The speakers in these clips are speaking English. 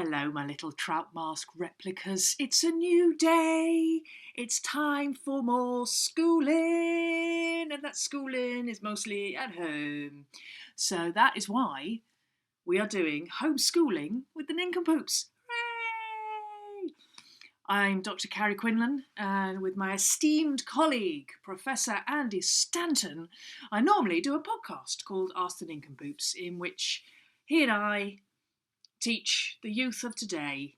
Hello, my little trout mask replicas. It's a new day. It's time for more schooling, and that schooling is mostly at home. So that is why we are doing homeschooling with the niNcomPoOPs. Hooray! I'm Dr. Carrie QUINLAN, and with my esteemed colleague, Professor Andy Stanton, I normally do a podcast called Ask the niNcomPoOPs, in which he and I teach the youth of today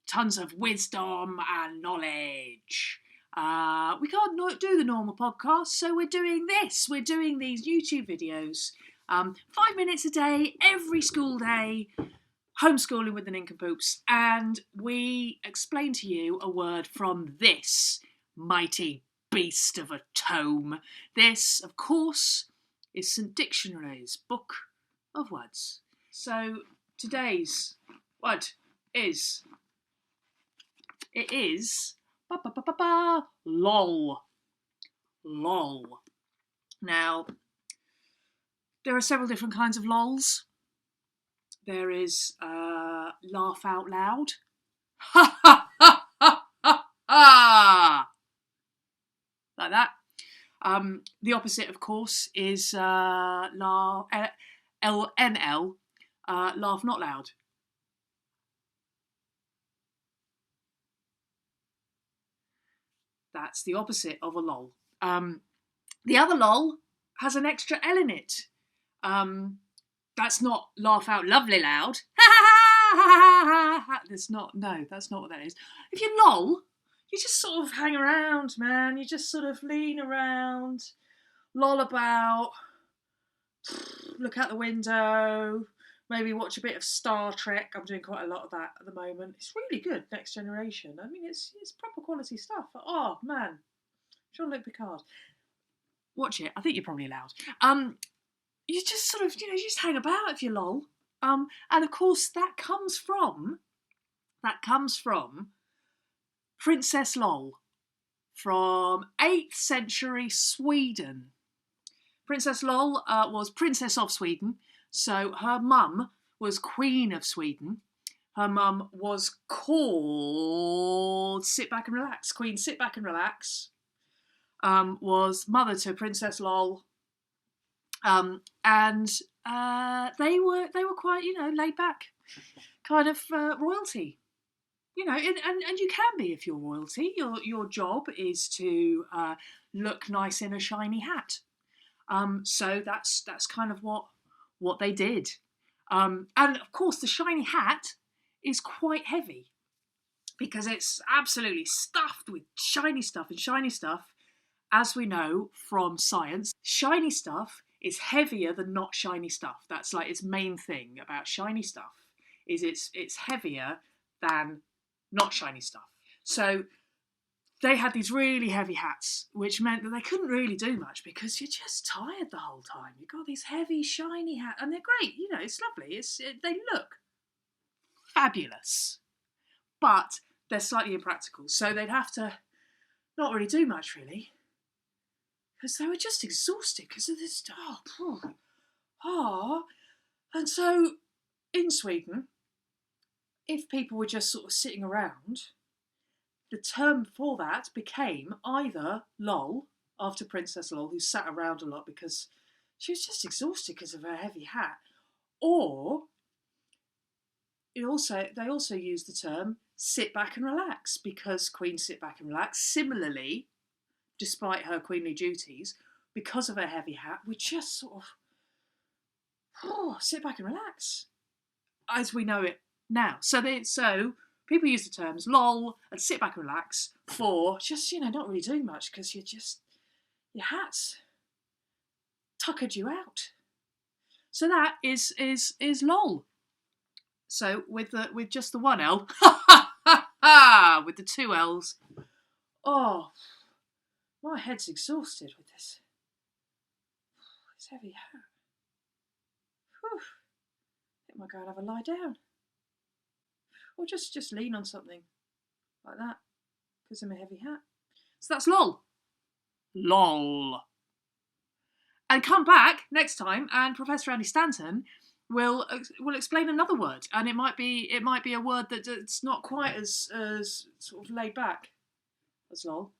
tons of wisdom and knowledge. We can't do the normal podcast, so we're doing this. We're doing these YouTube videos, 5 minutes a day, every school day, homeschooling with the niNcomPoOPs, and we explain to you a word from this mighty beast of a tome. This, of course, is St Dictionary's Book of Words. So today's word is, LOL. LOL. Now, there are several different kinds of LOLs. There is laugh out loud. Ha ha ha ha ha ha! Like that. The opposite, of course, is LNL. Laugh not loud. That's the opposite of a LOL. The other LOL has an extra L in it. That's not laugh out lovely loud. That's not what that is. If you LOL, you just sort of hang around, man. You just sort of lean around, loll about, look out the window, maybe watch a bit of Star Trek. I'm doing quite a lot of that at the moment. It's really good, Next Generation. I mean, it's proper quality stuff. Oh, man. Jean-Luc Picard. Watch it. I think you're probably allowed. You just sort of, you just hang about if you LOL. And of course, that comes from Princess LOL from 8th century Sweden. Princess LOL was Princess of Sweden. So her mum was Queen of Sweden. Her mum was called Sit Back and Relax. Queen Sit Back and Relax was mother to Princess LOL. And they were quite, laid back kind of royalty. And you can be if you're royalty. Your job is to look nice in a shiny hat. So that's kind of what they did. And of course the shiny hat is quite heavy because it's absolutely stuffed with shiny stuff, and shiny stuff, as we know from science, shiny stuff is heavier than not shiny stuff. That's like its main thing about shiny stuff, is it's heavier than not shiny stuff. So they had these really heavy hats, which meant that they couldn't really do much because you're just tired the whole time. You've got these heavy, shiny hats, and they're great. It's lovely. They look fabulous, but they're slightly impractical. So they'd have to not really do much, really, because they were just exhausted because of this. And so in Sweden, if people were just sort of sitting around, the term for that became either LOL, after Princess LOL, who sat around a lot because she was just exhausted because of her heavy hat, or they also used the term Sit Back and Relax, because Queen Sit Back and Relax, similarly, despite her queenly duties, because of her heavy hat, would just sort of sit back and relax, as we know it now. So people use the terms LOL and Sit Back and Relax for just, not really doing much because your hat's tuckered you out. So that is LOL. So with just the one L, with the two L's, my head's exhausted with this heavy hat. Whew. I think I might go and have a lie down. Or just lean on something like that because of my heavy hat. So that's LOL. LOL. And come back next time, and Professor Andy Stanton will explain another word, and it might be a word that's not quite as sort of laid back as lol.